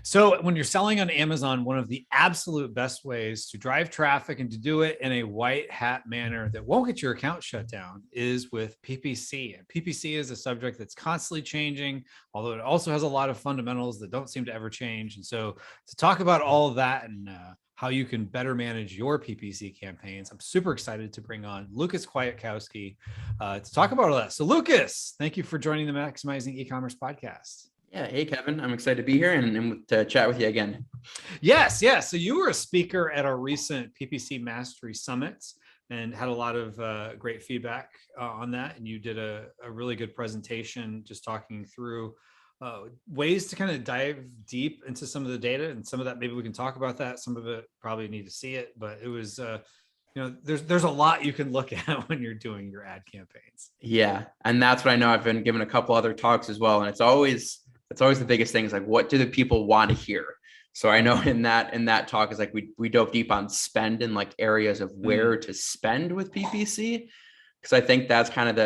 So when you're selling on Amazon, one of the absolute best ways to drive traffic and to do it in a white hat manner that won't get your account shut down is with PPC. And PPC is a subject that's constantly changing, although it also has a lot of fundamentals that don't seem to ever change. And so to talk about all of that and how you can better manage your PPC campaigns, I'm super excited to bring on Lucas Kwiatkowski to talk about all that. So Lucas, thank you for joining the Maximizing E-commerce podcast. Yeah. Hey, Kevin, I'm excited to be here and to chat with you again. Yes, yes. So you were a speaker at our recent PPC Mastery Summits and had a lot of great feedback on that. And you did a really good presentation just talking through ways to kind of dive deep into some of the data, and some of that maybe we can talk about that. Some of it probably need to see it, but it was there's a lot you can look at when you're doing your ad campaigns. Yeah. And that's what I know. I've been given a couple other talks as well. And it's always the biggest thing is like, what do the people want to hear? So I know in that talk is like, we dove deep on spend and like areas of where to spend with PPC. Cause I think that's kind of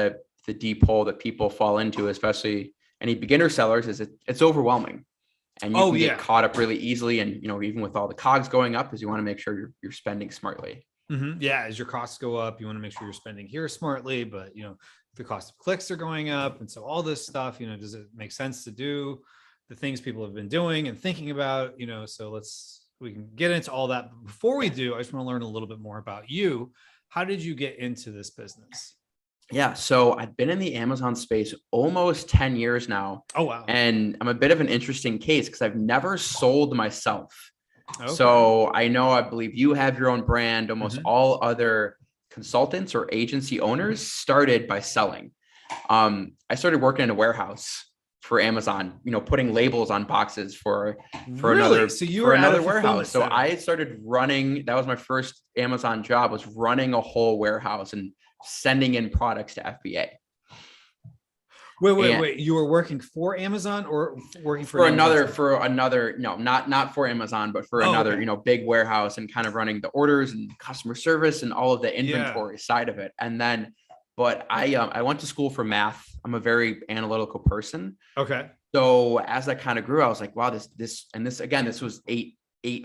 the deep hole that people fall into, especially any beginner sellers, is it's overwhelming and you can get caught up really easily. And, even with all the cogs going up, is you want to make sure you're spending smartly. Mm-hmm. Yeah. As your costs go up, you want to make sure you're spending here smartly, but the cost of clicks are going up. And so all this stuff, does it make sense to do the things people have been doing and thinking about, so we can get into all that. But before we do, I just want to learn a little bit more about you. How did you get into this business? Yeah. So I've been in the Amazon space almost 10 years now. Oh, wow. And I'm a bit of an interesting case because I've never sold myself. Okay. So I believe you have your own brand. Almost all other consultants or agency owners started by selling. I started working in a warehouse for Amazon, putting labels on boxes for really? another warehouse. So I started running, that was my first Amazon job, was running a whole warehouse and sending in products to FBA. Wait. You were working for Amazon or working for another, no, not for Amazon, but for another, big warehouse, and kind of running the orders and customer service and all of the inventory side of it. And then, but I went to school for math. I'm a very analytical person. Okay. So as I kind of grew, I was like, wow, this was eight,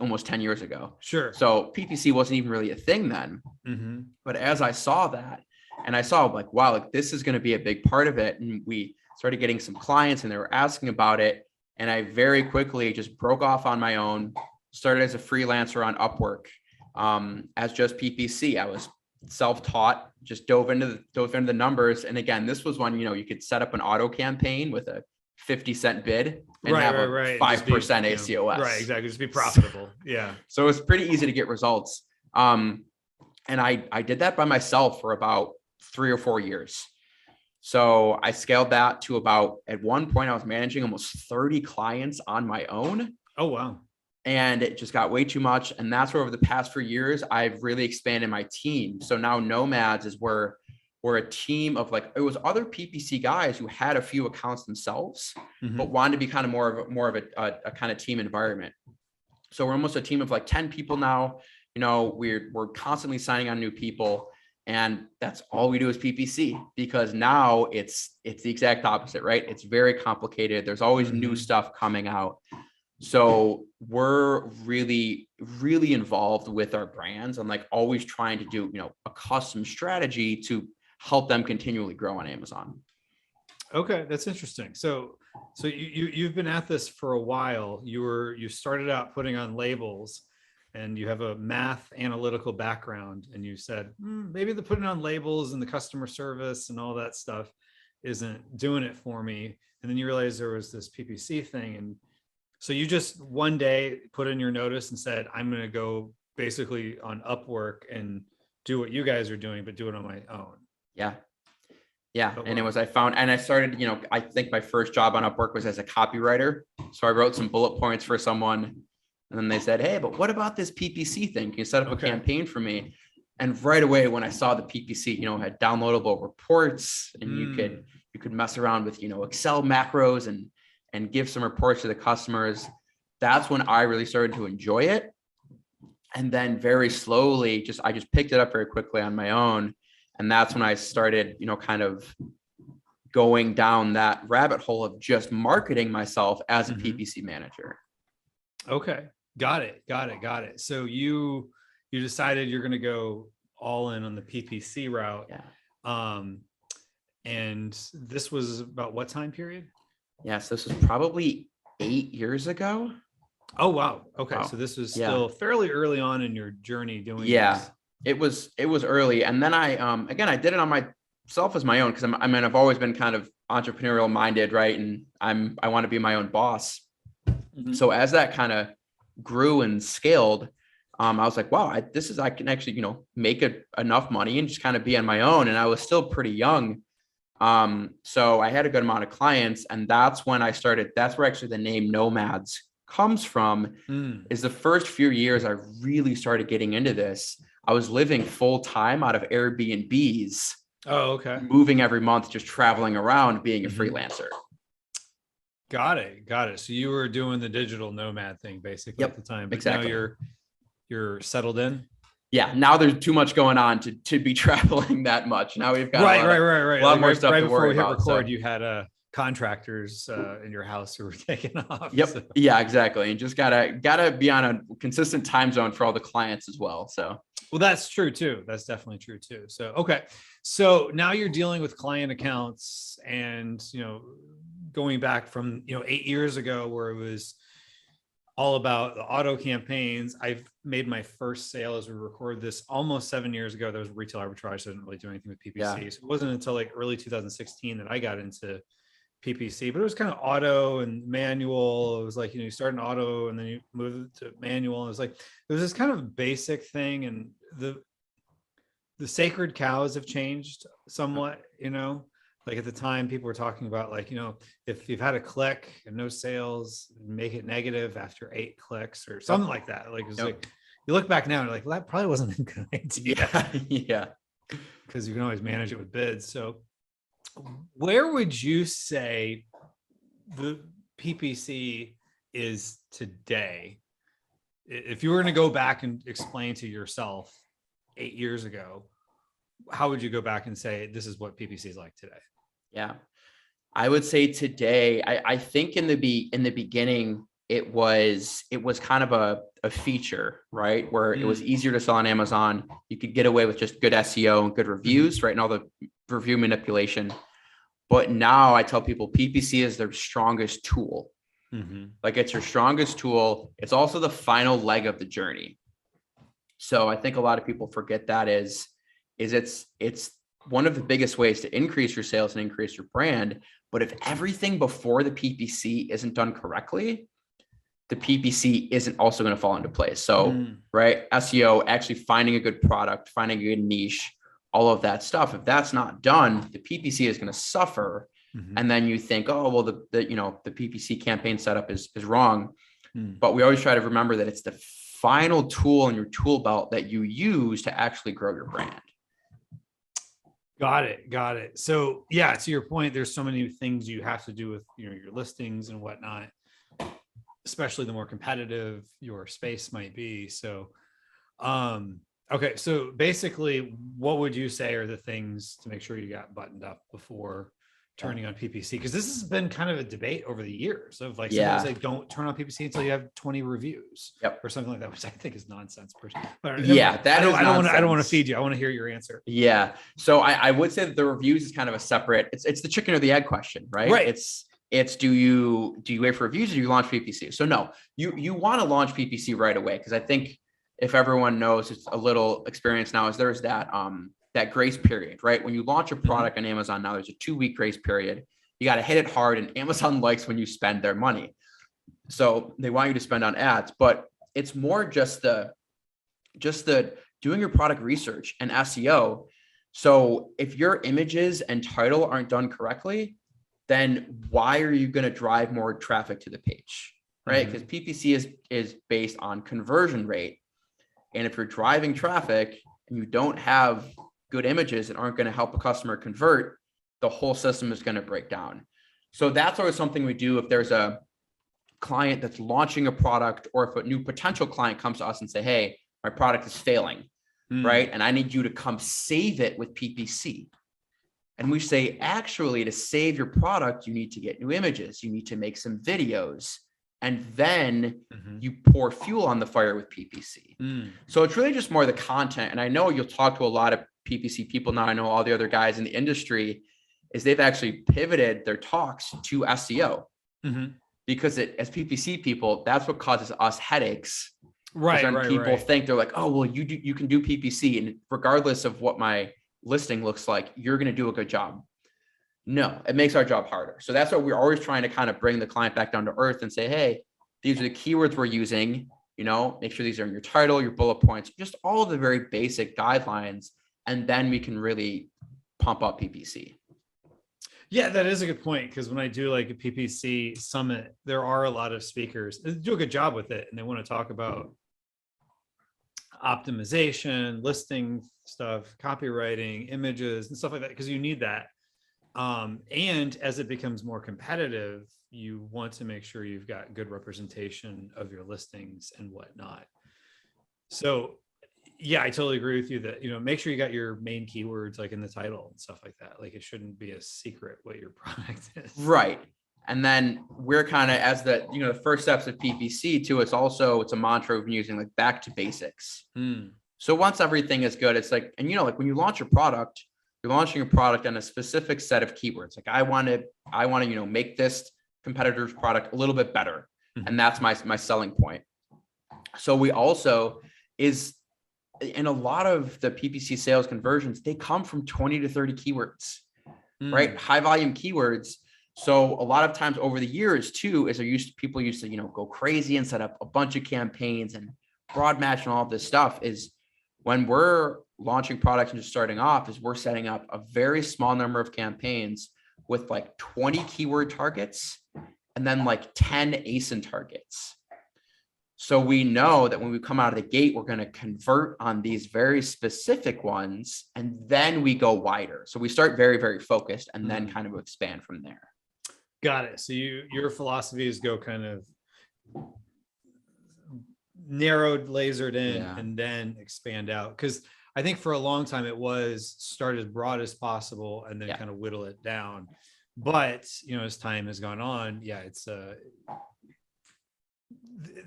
almost 10 years ago. Sure. So PPC wasn't even really a thing then. Mm-hmm. But as I saw that, and I saw like, wow, like this is going to be a big part of it. And we started getting some clients and they were asking about it. And I very quickly just broke off on my own, started as a freelancer on Upwork, as just PPC. I was self-taught, just dove into the numbers. And again, this was when, you could set up an auto campaign with a 50-cent bid and have a 5% ACOS. Right. Exactly. Just be profitable. Yeah. So it's pretty easy to get results. And I did that by myself for about 3 or 4 years. So I scaled that to at one point I was managing almost 30 clients on my own. Oh, wow. And it just got way too much. And that's where over the past 4 years, I've really expanded my team. So now Nomads is where we're a team of it was other PPC guys who had a few accounts themselves, but wanted to be kind of more of a kind of team environment. So we're almost a team of 10 people now. We're constantly signing on new people, and that's all we do is PPC, because now it's the exact opposite, right? It's very complicated. There's always new stuff coming out. So we're really, really involved with our brands and always trying to do, a custom strategy to help them continually grow on Amazon. Okay. That's interesting. So you've been at this for a while. You started out putting on labels, and you have a math analytical background, and you said, maybe the putting on labels and the customer service and all that stuff isn't doing it for me. And then you realized there was this PPC thing. And so you just one day put in your notice and said, I'm going to go basically on Upwork and do what you guys are doing, but do it on my own. Yeah. Yeah. And I started, I think my first job on Upwork was as a copywriter. So I wrote some bullet points for someone, and then they said, hey, but what about this PPC thing? Can you set up a campaign for me? And right away, when I saw the PPC, had downloadable reports, and you could mess around with, Excel macros and give some reports to the customers. That's when I really started to enjoy it. And then very slowly, I just picked it up very quickly on my own. And that's when I started, kind of going down that rabbit hole of just marketing myself as a PPC manager. Okay. Got it. Got it. Got it. So you decided you're going to go all in on the PPC route. Yeah. Um, and this was about what time period? Yes, this was probably 8 years ago. Oh, wow. Okay. Wow. So this was Yeah. still fairly early on in your journey doing Yeah. this. It was early. And then again, I did it on myself as my own, because I mean, I've always been kind of entrepreneurial minded, right? And I want to be my own boss. Mhm. So as that kind of grew and scaled, I was like, wow, I can actually, make enough money and just kind of be on my own. And I was still pretty young. So I had a good amount of clients, and that's when that's where actually the name Nomads comes from. Mm. Is the first few years I really started getting into this. I was living full time out of Airbnbs, Oh, okay. moving every month, just traveling around, being a Mhm. freelancer. Got it. Got it. So you were doing the digital nomad thing basically Yep, at the time, but exactly. now you're settled in. Yeah, now there's too much going on to be traveling that much. Now we've got Right. a lot Like more stuff right to before worry we hit about. record, So, you had contractors in your house who were taking off. yep, So. yeah, exactly. And just gotta be on a consistent time zone for all the clients as well. So, Well, that's true too. That's definitely true too. So, okay. So now you're dealing with client accounts and, going back from, 8 years ago where it was all about the auto campaigns. I've made my first sale as we record this almost 7 years ago. There was retail arbitrage. So I didn't really do anything with yeah, PPC. So it wasn't until like early 2016 that I got into PPC, but it was kind of auto and manual. It was like, you start in auto and then you move to manual. And it was like, it was this kind of basic thing. And the sacred cows have changed somewhat, like at the time people were talking about like, if you've had a click and no sales, make it negative after 8 clicks or something like that. Like, it's like, you look back now and you're like, well, that probably wasn't a good idea. yeah. Because you can always manage it with bids. So where would you say the PPC is today? If you were going to go back and explain to yourself 8 years ago, how would you go back and say, this is what PPC is like today? Yeah. I would say today, I think in the beginning, it was kind of a feature, right? Where it was easier to sell on Amazon. You could get away with just good SEO and good reviews, right? And all the review manipulation. But now I tell people PPC is their strongest tool. Like, it's your strongest tool. It's also the final leg of the journey. So I think a lot of people forget that is it's one of the biggest ways to increase your sales and increase your brand. But if everything before the PPC isn't done correctly, the PPC isn't also going to fall into place. So, right, SEO, actually finding a good product, finding a good niche, all of that stuff. If that's not done, the PPC is going to suffer. And then you think, oh, well, the PPC campaign setup is wrong. But we always try to remember that it's the final tool in your tool belt that you use to actually grow your brand. Got it. So yeah, to your point, there's so many things you have to do with your listings and whatnot, especially the more competitive your space might be. So, okay. So basically, what would you say are the things to make sure you got buttoned up before turning on PPC? Because this has been kind of a debate over the years of like, sometimes they don't turn on PPC until you have 20 reviews or something like that, which I think is nonsense. But yeah, that I don't want to feed you. I want to hear your answer. Yeah. So I would say that the reviews is kind of a separate, it's the chicken or the egg question, right? Right. It's do you wait for reviews or do you launch PPC? So no, you want to launch PPC right away. Cause I think if everyone knows, it's a little experience now, is there's that grace period, right? When you launch a product on Amazon now, there's a 2-week grace period. You got to hit it hard, and Amazon likes when you spend their money. So they want you to spend on ads, but it's more just the doing your product research and SEO. So if your images and title aren't done correctly, then why are you going to drive more traffic to the page, right? Because PPC is based on conversion rate. And if you're driving traffic and you don't have good images that aren't going to help a customer convert, the whole system is going to break down. So that's always something we do if there's a client that's launching a product, or if a new potential client comes to us and say, hey, my product is failing, right? And I need you to come save it with PPC. And we say, actually, to save your product, you need to get new images. You need to make some videos. And then you pour fuel on the fire with PPC. Mm. So it's really just more the content. And I know you'll talk to a lot of PPC people now. I know all the other guys in the industry is they've actually pivoted their talks to SEO because as PPC people, that's what causes us headaches. Right. When people Right. think they're like, oh, well, you can do PPC, and regardless of what my listing looks like, you're going to do a good job. No, it makes our job harder. So that's why we're always trying to kind of bring the client back down to earth and say, hey, these are the keywords we're using, make sure these are in your title, your bullet points, just all of the very basic guidelines. And then we can really pump up PPC. Yeah, that is a good point. Because when I do like a PPC summit, there are a lot of speakers that do a good job with it. And they want to talk about optimization, listing stuff, copywriting, images, and stuff like that, because you need that. And as it becomes more competitive, you want to make sure you've got good representation of your listings and whatnot. So yeah, I totally agree with you that, make sure you got your main keywords like in the title and stuff like that. Like it shouldn't be a secret what your product is. Right. And then we're kind of, as the, the first steps of PPC too, it's a mantra we've been using, like back to basics. So once everything is good, it's like, and like when you launch a product, you're launching a product on a specific set of keywords. Like I want to, make this competitor's product a little bit better. And that's my selling point. So we also in a lot of the PPC sales conversions, they come from 20 to 30 keywords, right? High volume keywords. So a lot of times over the years too, people used to, go crazy and set up a bunch of campaigns and broad match and all of this stuff. Is when we're launching products and just starting off, is we're setting up a very small number of campaigns with like 20 keyword targets and then like 10 ASIN targets. So we know that when we come out of the gate, we're going to convert on these very specific ones, and then we go wider. So we start very, very focused and then kind of expand from there. Got it. So your philosophy is go kind of narrowed, lasered in, and then expand out. Because I think for a long time it was start as broad as possible and then kind of whittle it down. But as time has gone on, it's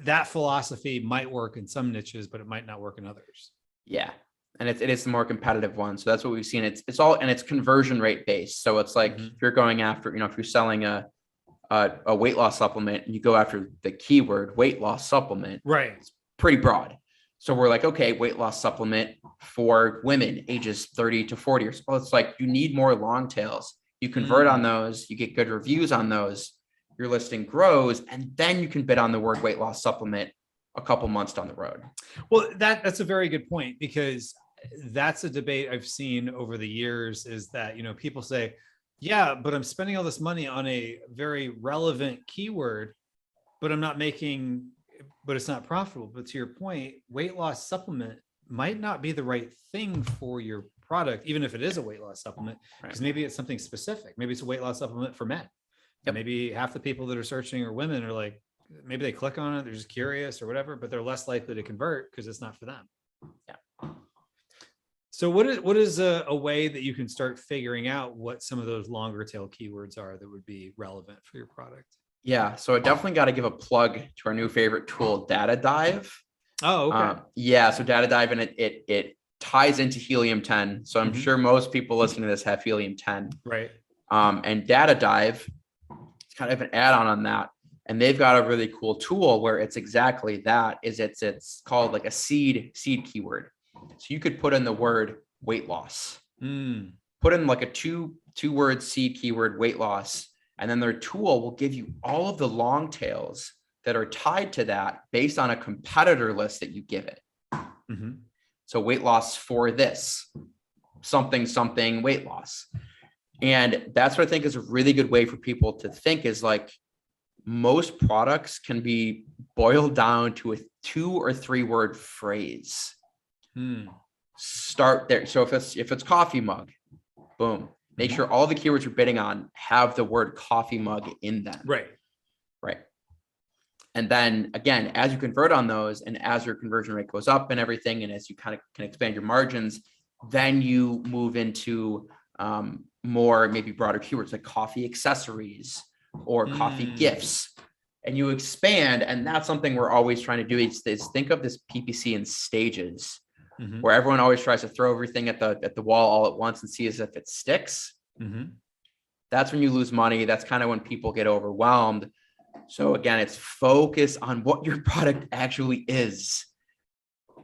that philosophy might work in some niches, but it might not work in others. Yeah. And it is the more competitive one. So that's what we've seen. It's all, and it's conversion rate based. So it's like if you're going after, if you're selling a weight loss supplement and you go after the keyword weight loss supplement, right? It's pretty broad. So we're like, okay, weight loss supplement for women ages 30 to 40 years. Well, it's like, you need more long tails. You convert on those, you get good reviews on those, your listing grows, and then you can bid on the word weight loss supplement a couple months down the road. Well, that's a very good point, because that's a debate I've seen over the years, is that, people say, yeah, but I'm spending all this money on a very relevant keyword, but it's not profitable. But to your point, weight loss supplement might not be the right thing for your product, even if it is a weight loss supplement, because maybe it's something specific. Maybe it's a weight loss supplement for men. Yep. Maybe half the people that are searching are women, are like, maybe they click on it, they're just curious or whatever, but they're less likely to convert because it's not for them. Yeah. So what is a way that you can start figuring out what some of those longer tail keywords are that would be relevant for your product? Yeah. So I definitely got to give a plug to our new favorite tool, Data Dive. Oh, okay. So Data Dive, and it ties into Helium 10. So I'm sure most people listening to this have Helium 10. Right. And Data Dive, it's kind of an add-on on that. And they've got a really cool tool where it's exactly that. It's called like a seed keyword. So you could put in the word weight loss, put in like a two word seed keyword weight loss, and then their tool will give you all of the long tails that are tied to that based on a competitor list that you give it. So weight loss for this, something weight loss. And that's what I think is a really good way for people to think, is like, most products can be boiled down to a 2 or 3 word phrase. Start there. So if it's coffee mug, boom, make sure all the keywords you're bidding on have the word coffee mug in them. Right. And then again, as you convert on those, and as your conversion rate goes up and everything, and as you kind of can expand your margins, then you move into more maybe broader keywords like coffee accessories or coffee gifts. and you expand. And that's something we're always trying to do is think of this PPC in stages, where everyone always tries to throw everything at the wall all at once and see as if it sticks. That's when you lose money. That's kind of when people get overwhelmed. So again, it's focus on what your product actually is.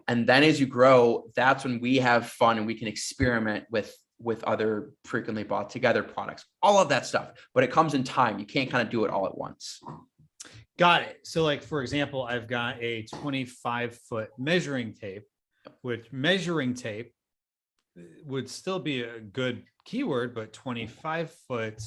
And then as you grow, that's when we have fun and we can experiment with other frequently bought together products, all of that stuff. But it comes in time. You can't kind of do it all at once. Got it. So like, for example, I've got a 25-foot measuring tape, which measuring tape would still be a good keyword, but 25-foot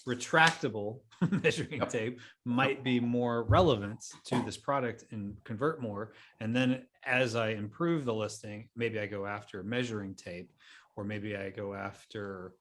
retractable measuring tape might be more relevant to this product and convert more. And then as I improve the listing, maybe I go after measuring tape, or maybe I go after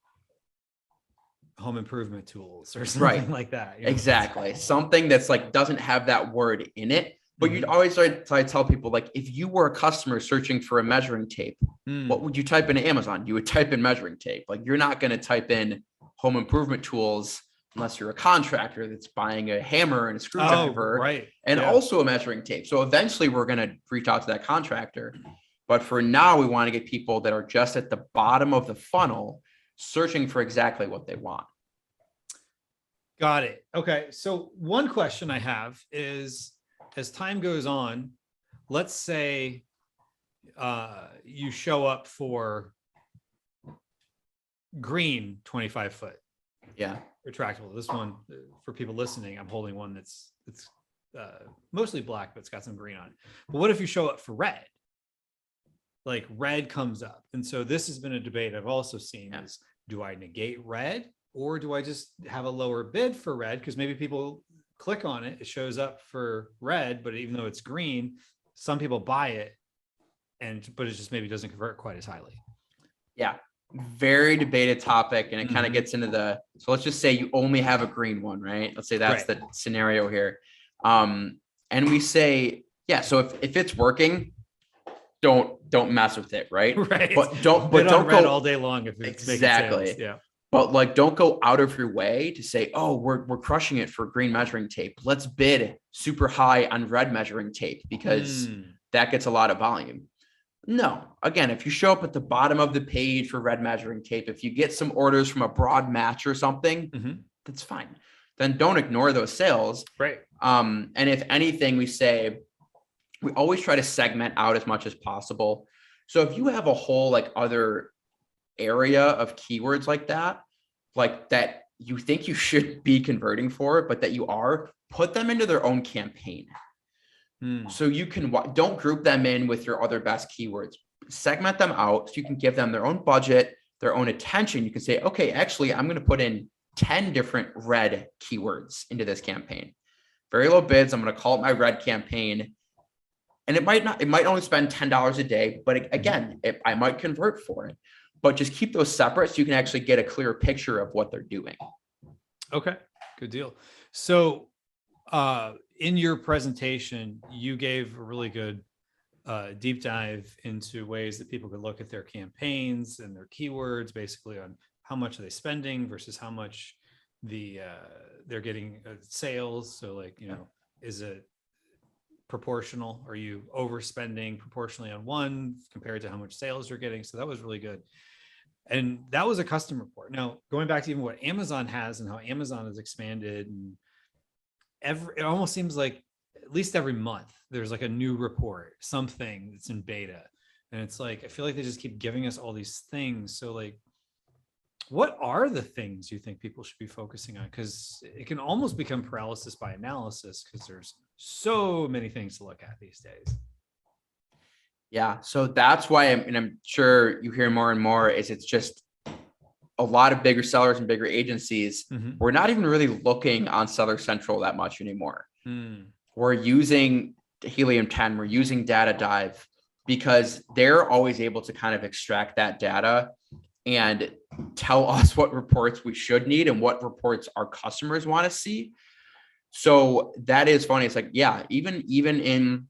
home improvement tools or something like that. You know? Exactly. Something that's like doesn't have that word in it. But you'd always tell people, like, if you were a customer searching for a measuring tape, what would you type into Amazon? You would type in measuring tape. Like, you're not going to type in home improvement tools unless you're a contractor that's buying a hammer and a screwdriver and also a measuring tape. So eventually we're going to reach out to that contractor. But for now, we want to get people that are just at the bottom of the funnel searching for exactly what they want. Got it. Okay. So one question I have is, as time goes on, let's say you show up for green 25-foot retractable. This one, for people listening, I'm holding one that's mostly black, but it's got some green on it. But what if you show up for red? Like, red comes up. And so this has been a debate I've also seen is, do I negate red, or do I just have a lower bid for red? Because maybe people click on it, it shows up for red, but even though it's green, some people buy it, but it just maybe doesn't convert quite as highly. Yeah. Very debated topic. And it kind of gets into so let's just say you only have a green one, right? Let's say that's the scenario here. And we say, so if it's working, don't mess with it. Right. But don't go all day long if it's exactly. Making sales. Yeah. But like, don't go out of your way to say, oh, we're crushing it for green measuring tape. Let's bid super high on red measuring tape because that gets a lot of volume. No, again, if you show up at the bottom of the page for red measuring tape, if you get some orders from a broad match or something, that's fine. Then don't ignore those sales. Right. And if anything, we always try to segment out as much as possible. So if you have a whole like other area of keywords like that you think you should be converting for, but that you are, put them into their own campaign. So you can, don't group them in with your other best keywords, segment them out so you can give them their own budget, their own attention. You can say, okay, actually, I'm going to put in 10 different red keywords into this campaign. Very low bids. I'm going to call it my red campaign. And it might only spend $10 a day, but again, I might convert for it. But just keep those separate so you can actually get a clearer picture of what they're doing. Okay, good deal. So in your presentation, you gave a really good deep dive into ways that people could look at their campaigns and their keywords, basically on how much are they spending versus how much they're getting sales. So like, is it proportional? Are you overspending proportionally on one compared to how much sales you're getting? So that was really good. And that was a custom report. Now, going back to even what Amazon has and how Amazon has expanded, and it almost seems like at least every month there's like a new report, something that's in beta. And it's like, I feel like they just keep giving us all these things. So like, what are the things you think people should be focusing on? Because it can almost become paralysis by analysis because there's so many things to look at these days. Yeah. So that's why I'm sure you hear more and more is it's just a lot of bigger sellers and bigger agencies. We're not even really looking on Seller Central that much anymore. We're using Helium 10. We're using Data Dive because they're always able to kind of extract that data and tell us what reports we should need and what reports our customers want to see. So that is funny. It's like, even in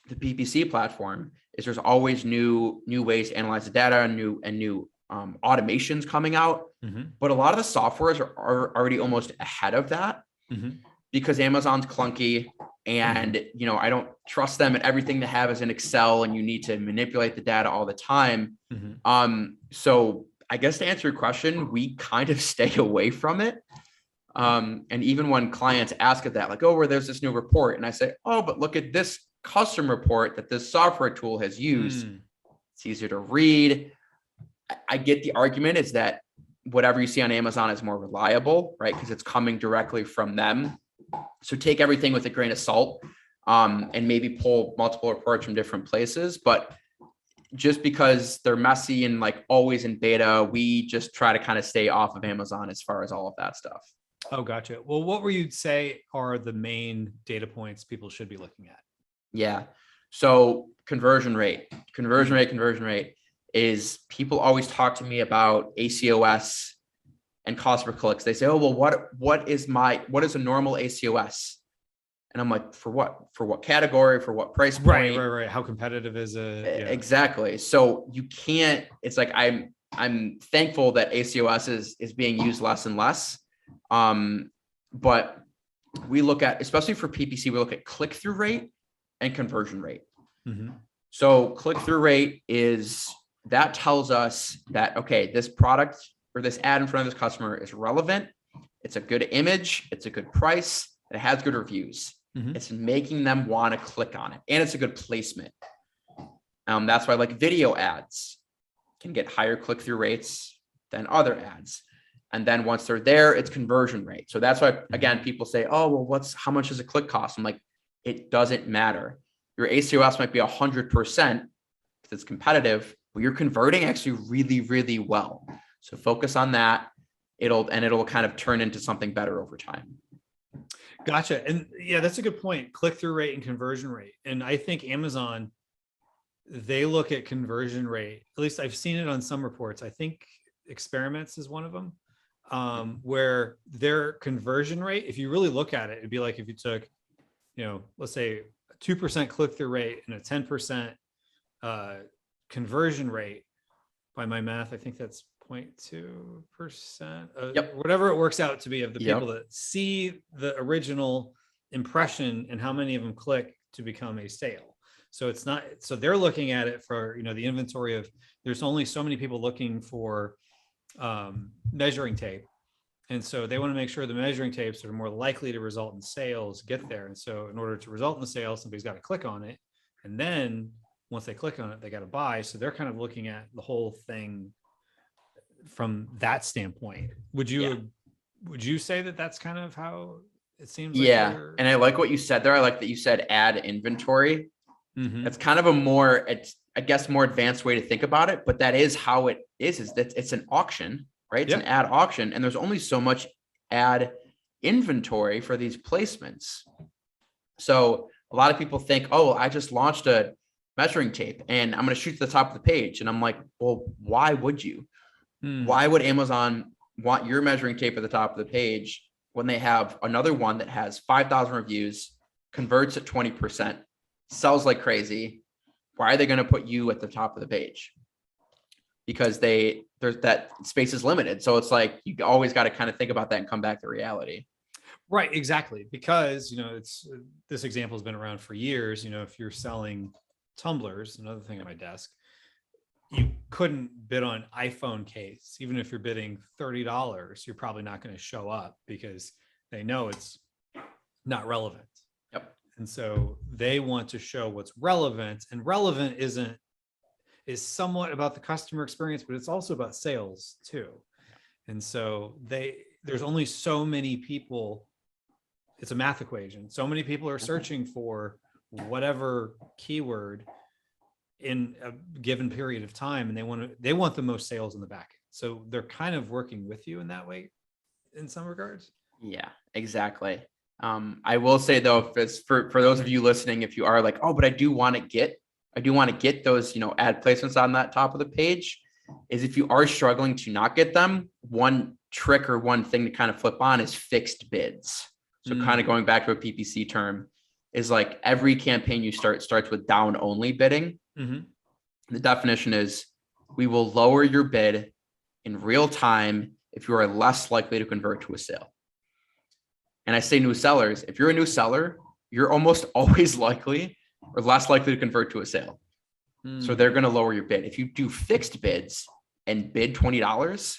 the PPC platform, there's always new ways to analyze the data and new automations coming out. But a lot of the softwares are already almost ahead of that because Amazon's clunky and, I don't trust them, and everything they have is in Excel and you need to manipulate the data all the time. So I guess to answer your question, we kind of stay away from it. And even when clients ask of that, like, oh, where there's this new report, and I say, oh, but look at this custom report that this software tool has used. It's easier to read. I get the argument is that whatever you see on Amazon is more reliable, right? Because it's coming directly from them. So take everything with a grain of salt, and maybe pull multiple reports from different places. But just because they're messy and like always in beta, we just try to kind of stay off of Amazon as far as all of that stuff. Oh, gotcha. Well, what were you say are the main data points people should be looking at? Yeah. So conversion rate is, people always talk to me about ACOS and cost per clicks. They say, oh, well, what is a normal ACOS? And I'm like, for what category, for what price point? Right. How competitive is it? Yeah. Exactly. So you can't, it's like, I'm thankful that ACOS is being used less and less. But we look at, especially for PPC, we look at click-through rate and conversion rate. So click-through rate that tells us that, okay, this product or this ad in front of this customer is relevant. It's a good image. It's a good price. It has good reviews. It's making them want to click on it, and it's a good placement. That's why like video ads can get higher click-through rates than other ads. And then once they're there, it's conversion rate. So that's why, again, people say, oh, well, how much does a click cost? I'm like, it doesn't matter. Your ACOS might be 100% because it's competitive, but you're converting actually really, really well. So focus on that. It'll kind of turn into something better over time. Gotcha. And yeah, that's a good point. Click-through rate and conversion rate. And I think Amazon, they look at conversion rate. At least I've seen it on some reports. I think Experiments is one of them, where their conversion rate, if you really look at it, it'd be like if you took, let's say a 2% click-through rate and a 10% conversion rate. By my math, I think that's 0.2%, whatever it works out to be, of the people that see the original impression and how many of them click to become a sale. So it's not, so they're looking at it for, the inventory of, there's only so many people looking for measuring tape. And so they want to make sure the measuring tapes that are more likely to result in sales get there. And so in order to result in the sale, somebody's got to click on it. And then once they click on it, they got to buy. So they're kind of looking at the whole thing from that standpoint. Would you say that that's kind of how it seems? Yeah. And I like what you said there. I like that you said add inventory. That's kind of more advanced way to think about it, but that is how it is that it's an auction, right? It's an ad auction, and there's only so much ad inventory for these placements. So a lot of people think, oh, I just launched a measuring tape and I'm going to shoot to the top of the page. And I'm like, well, why would you? Why would Amazon want your measuring tape at the top of the page when they have another one that has 5,000 reviews, converts at 20%, sells like crazy? Why are they going to put you at the top of the page? Because there's that space is limited. So it's like, you always got to kind of think about that and come back to reality. Right. Exactly. Because, this example has been around for years. If you're selling tumblers, another thing on my desk, you couldn't bid on iPhone case. Even if you're bidding $30, you're probably not going to show up because they know it's not relevant. Yep. And so they want to show what's relevant, and relevant is somewhat about the customer experience, but it's also about sales too. And so there's only so many people. It's a math equation. So many people are searching for whatever keyword in a given period of time, and they want the most sales in the back end. So they're kind of working with you in that way, in some regards. Yeah, exactly. I will say though, if it's for those of you listening, if you are like, oh, but I do want to get those, ad placements on that top of the page, is if you are struggling to not get them, one trick or one thing to kind of flip on is fixed bids. So kind of going back to a PPC term, is like every campaign you starts with down only bidding. The definition is, we will lower your bid in real time if you are less likely to convert to a sale. And I say new sellers, if you're a new seller, you're almost always likely or less likely to convert to a sale. So they're going to lower your bid. If you do fixed bids and bid $20,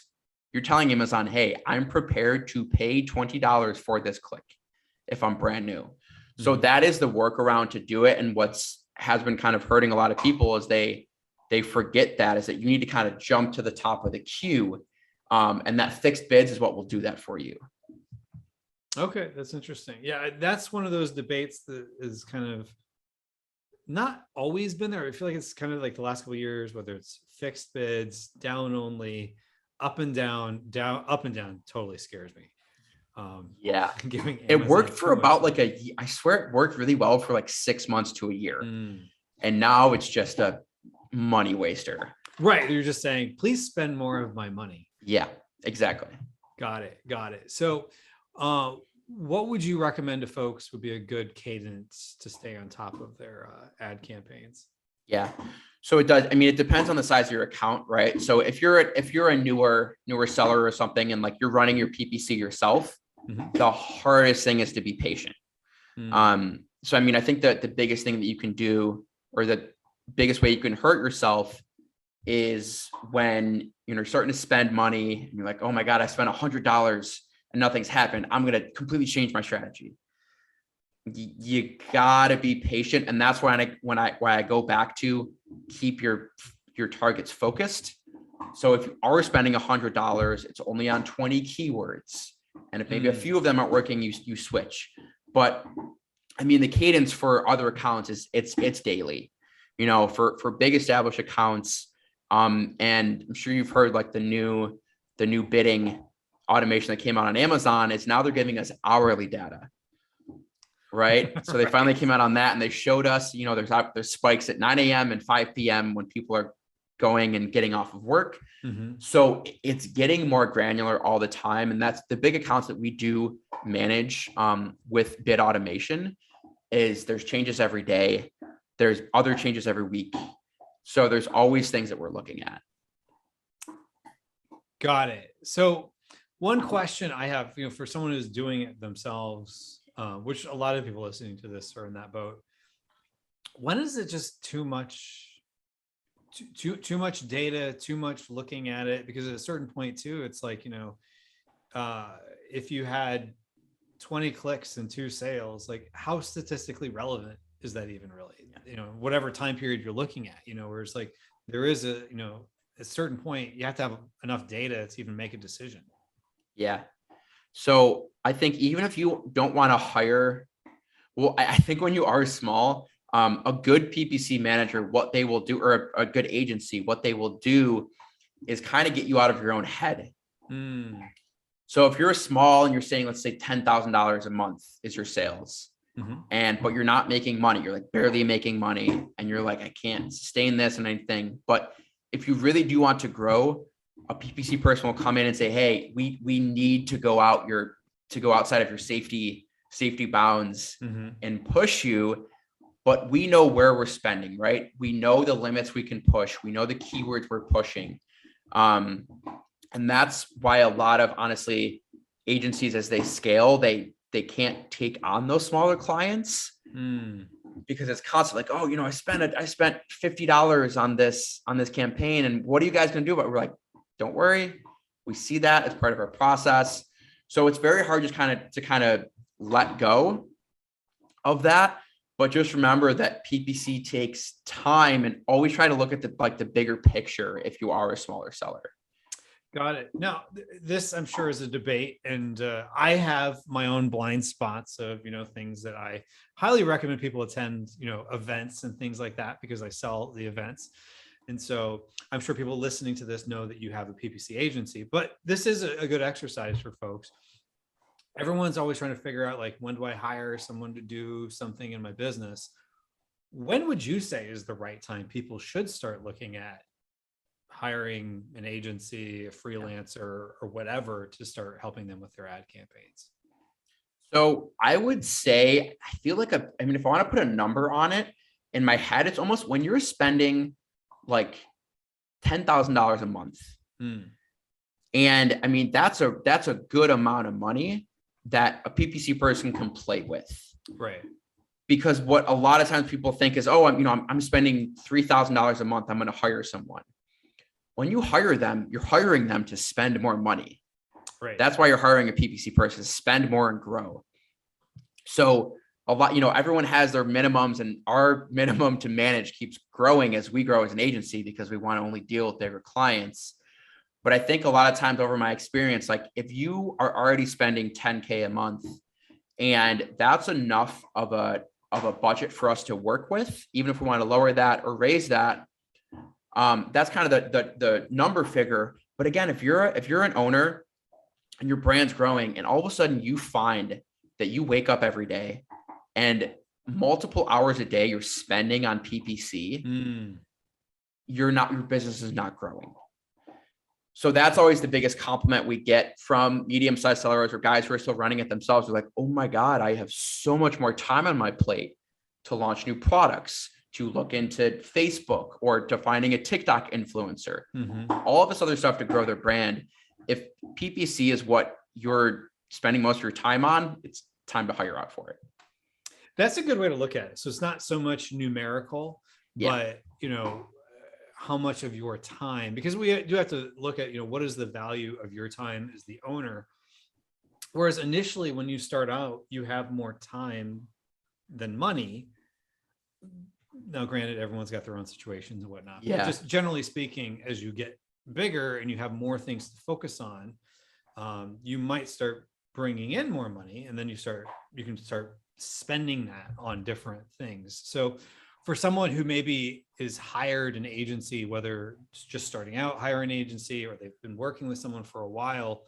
you're telling Amazon, hey, I'm prepared to pay $20 for this click if I'm brand new. So that is the workaround to do it. And has been kind of hurting a lot of people is they forget that is that you need to kind of jump to the top of the queue. And that fixed bids is what will do that for you. Okay, that's interesting. Yeah, that's one of those debates that is kind of not always been there. I feel like it's kind of like the last couple of years, whether it's fixed bids, down only, up and down, up and down, totally scares me. Yeah, giving it worked for about like I swear it worked really well for like 6 months to a year. And now it's just a money waster. Right. You're just saying, please spend more of my money. Yeah, exactly. Got it. So, what would you recommend to folks would be a good cadence to stay on top of their ad campaigns? Yeah. So it does. I mean, it depends on the size of your account, right? So if you're a newer seller or something, and like you're running your PPC yourself, the hardest thing is to be patient. So, I mean, I think that the biggest thing that you can do, or the biggest way you can hurt yourself, is when you're starting to spend money and you're like, oh my God, I spent $100 and nothing's happened. I'm going to completely change my strategy. You gotta be patient. And that's why I go back to keep your targets focused. So if you are spending $100, it's only on 20 keywords. And if maybe a few of them aren't working, you switch. But I mean, the cadence for other accounts is it's daily, for big established accounts. And I'm sure you've heard like the new bidding automation that came out on Amazon is now they're giving us hourly data. Right. So they finally came out on that, and they showed us, there's spikes at 9 a.m. and 5 p.m. when people are going and getting off of work. So it's getting more granular all the time. And that's the big accounts that we do manage with bid automation. Is there's changes every day. There's other changes every week. So there's always things that we're looking at. Got it. So one question I have, for someone who's doing it themselves, which a lot of people listening to this are in that boat. When is it just too much data, too much looking at it? Because at a certain point too, it's like, if you had 20 clicks and 2 sales, like how statistically relevant is that even really? Whatever time period you're looking at, where it's like there is a certain point you have to have enough data to even make a decision. Yeah. So I think even if you don't want to hire, I think when you are small, a good PPC manager, what they will do, or a good agency, what they will do is kind of get you out of your own head. So if you're small and you're saying, let's say $10,000 a month is your sales, but you're not making money, you're like barely making money, and you're like, I can't sustain this and anything. But if you really do want to grow, a PPC person will come in and say, hey, we need to go outside of your safety bounds and push you. But we know where we're spending, right? We know the limits we can push. We know the keywords we're pushing. And that's why a lot of, honestly, agencies, as they scale, they can't take on those smaller clients because it's constantly like, oh, I spent $50 on this campaign. And what are you guys going to do about it? We're like, don't worry. We see that as part of our process. So it's very hard just kind of let go of that. But just remember that PPC takes time, and always try to look at the bigger picture if you are a smaller seller. Got it. Now, this I'm sure is a debate, and I have my own blind spots of things that I highly recommend people attend, events and things like that, because I sell the events. And so I'm sure people listening to this know that you have a PPC agency, but this is a good exercise for folks. Everyone's always trying to figure out, like, when do I hire someone to do something in my business? When would you say is the right time people should start looking at hiring an agency, a freelancer, or whatever to start helping them with their ad campaigns? So I would say, I feel like, if I want to put a number on it, in my head, it's almost when you're spending like $10,000 a month. And I mean, that's a good amount of money. that a PPC person can play with. Right. Because what a lot of times people think is, oh, I'm spending $3,000 a month. I'm going to hire someone. When you hire them, you're hiring them to spend more money. Right. That's why you're hiring a PPC person, to spend more and grow. So a lot, everyone has their minimums, and our minimum to manage keeps growing as we grow as an agency because we want to only deal with bigger clients. But I think a lot of times over my experience, like if you are already spending 10K a month, and that's enough of a budget for us to work with, even if we want to lower that or raise that, that's kind of the number figure. But again, if you're an owner and your brand's growing, and all of a sudden you find that you wake up every day and multiple hours a day you're spending on PPC, your business is not growing. So that's always the biggest compliment we get from medium-sized sellers or guys who are still running it themselves. They're like, oh my God, I have so much more time on my plate to launch new products, to look into Facebook, or to finding a TikTok influencer, all of this other stuff to grow their brand. If PPC is what you're spending most of your time on, it's time to hire out for it. That's a good way to look at it. So it's not so much numerical, but how much of your time, because we do have to look at, what is the value of your time as the owner. Whereas initially when you start out, you have more time than money. Now, granted, everyone's got their own situations and whatnot. Yeah. But just generally speaking, as you get bigger and you have more things to focus on, you might start bringing in more money, and then you can start spending that on different things. So for someone who maybe is hired an agency, whether it's just starting out, hire an agency, or they've been working with someone for a while,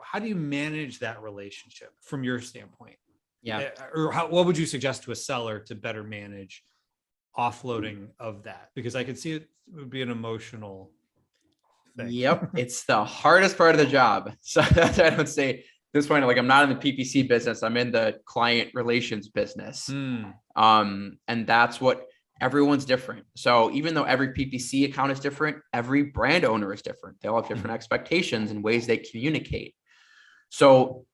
how do you manage that relationship from your standpoint? Yeah. Or what would you suggest to a seller to better manage offloading of that? Because I could see it would be an emotional thing. Yep. It's the hardest part of the job. So that's why I don't say at this point, like, I'm not in the PPC business. I'm in the client relations business. And that's what everyone's different. So even though every PPC account is different, every brand owner is different. They all have different expectations and ways they communicate. So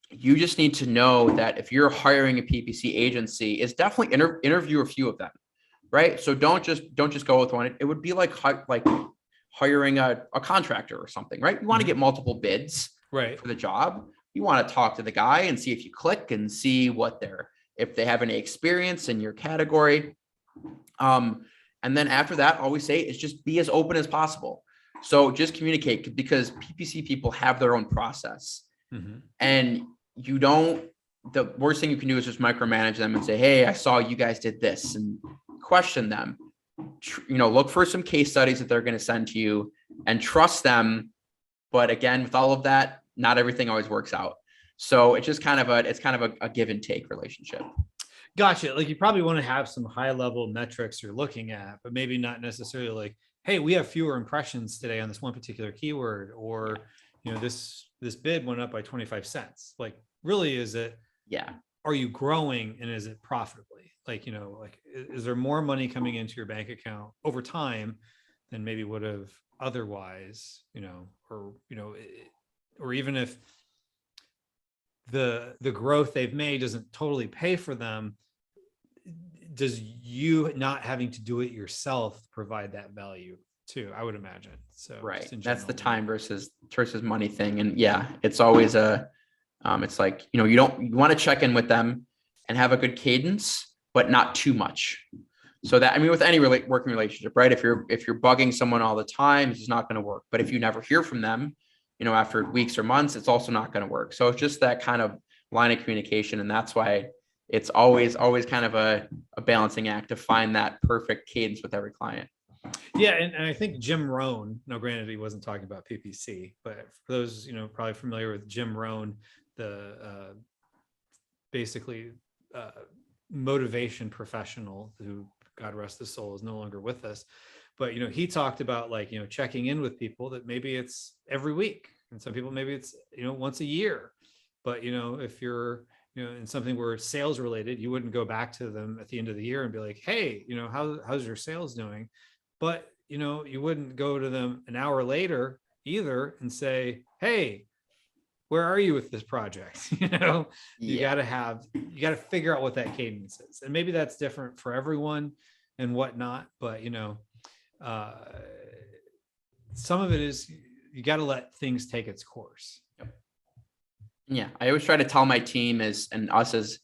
you just need to know that if you're hiring a PPC agency, it's definitely interview a few of them, right? So don't just go with one. It would be like hiring a contractor or something, right? You want to get multiple bids for the job. You want to talk to the guy and see if you click and see if they have any experience in your category. And then after that, all we say is just be as open as possible. So just communicate, because PPC people have their own process. And the worst thing you can do is just micromanage them and say, hey, I saw you guys did this, and question them. Look for some case studies that they're going to send to you and trust them. But again, with all of that, not everything always works out. So it's just kind of a give and take relationship. Gotcha. Like, you probably want to have some high level metrics you're looking at, but maybe not necessarily like, hey, we have fewer impressions today on this one particular keyword, or, this bid went up by 25 cents. Like, really, are you growing, and is it profitably? Like, is there more money coming into your bank account over time than maybe would have otherwise, or even if the growth they've made doesn't totally pay for them, does you not having to do it yourself provide that value too? I would imagine. So right, that's the time versus money thing. And yeah, it's always it's like, you want to check in with them and have a good cadence, but not too much. So that, with any working relationship, right? If you're bugging someone all the time, it's not going to work. But if you never hear from them, after weeks or months, it's also not going to work. So it's just that kind of line of communication. And that's why it's always kind of a balancing act to find that perfect cadence with every client. Yeah. And I think Jim Rohn, now granted, he wasn't talking about PPC, but for those, probably familiar with Jim Rohn, the basically motivation professional who, God rest his soul, is no longer with us. But, he talked about, like, checking in with people, that maybe it's every week, and some people, maybe it's, once a year. But, if you're, in something where it's sales related, you wouldn't go back to them at the end of the year and be like, hey, how's your sales doing? But, you wouldn't go to them an hour later either and say, hey, where are you with this project? You know, you Yeah. got to figure out what that cadence is. And maybe that's different for everyone and whatnot, but uh, some of it is you got to let things take its course. Yeah. I always try to tell my team and us as,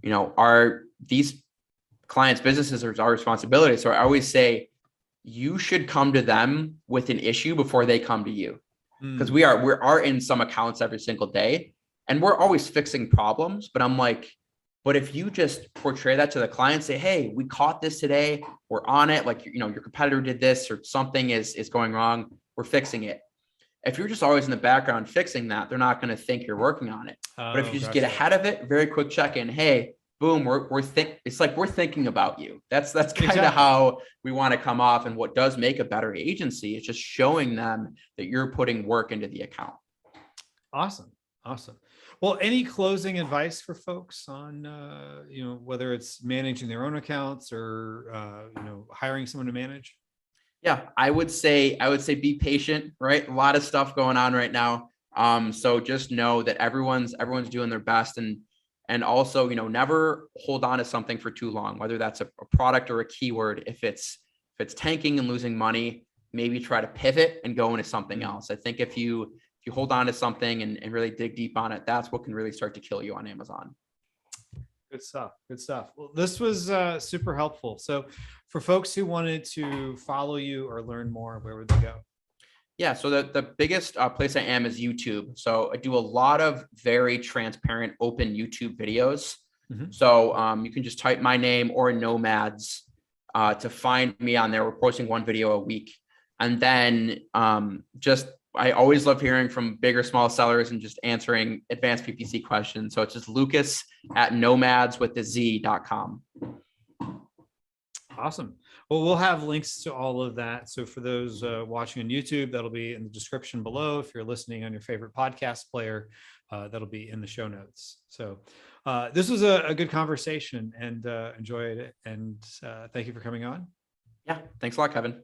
are these clients' businesses are our responsibility. So I always say, you should come to them with an issue before they come to you. Because we are in some accounts every single day and we're always fixing problems. But I'm like, but if you just portray that to the client, say, hey, we caught this today, we're on it. Like, your competitor did this or something is going wrong, we're fixing it. If you're just always in the background fixing that, they're not going to think you're working on it. But if you just get ahead of it, very quick check-in, hey, boom, it's like we're thinking about you. That's kind of how we want to come off. And what does make a better agency is just showing them that you're putting work into the account. Awesome. Well, any closing advice for folks on, whether it's managing their own accounts or, hiring someone to manage? Yeah, I would say be patient, right? A lot of stuff going on right now. So just know that everyone's doing their best and also, never hold on to something for too long, whether that's a product or a keyword. If it's tanking and losing money, maybe try to pivot and go into something else. I think if you hold on to something and really dig deep on it, that's what can really start to kill you on Amazon. Good stuff. Well, this was super helpful. So for folks who wanted to follow you or learn more, where would they go? Yeah, so the biggest place I am is YouTube. So I do a lot of very transparent, open YouTube videos. So you can just type my name or Nomads to find me on there. We're posting one video a week. And then I always love hearing from big or small sellers and just answering advanced PPC questions. So it's just lucas@nomads.com. Awesome. Well, we'll have links to all of that. So for those watching on YouTube, that'll be in the description below. If you're listening on your favorite podcast player, that'll be in the show notes. So this was a good conversation and enjoyed it. And thank you for coming on. Yeah, thanks a lot, Kevin.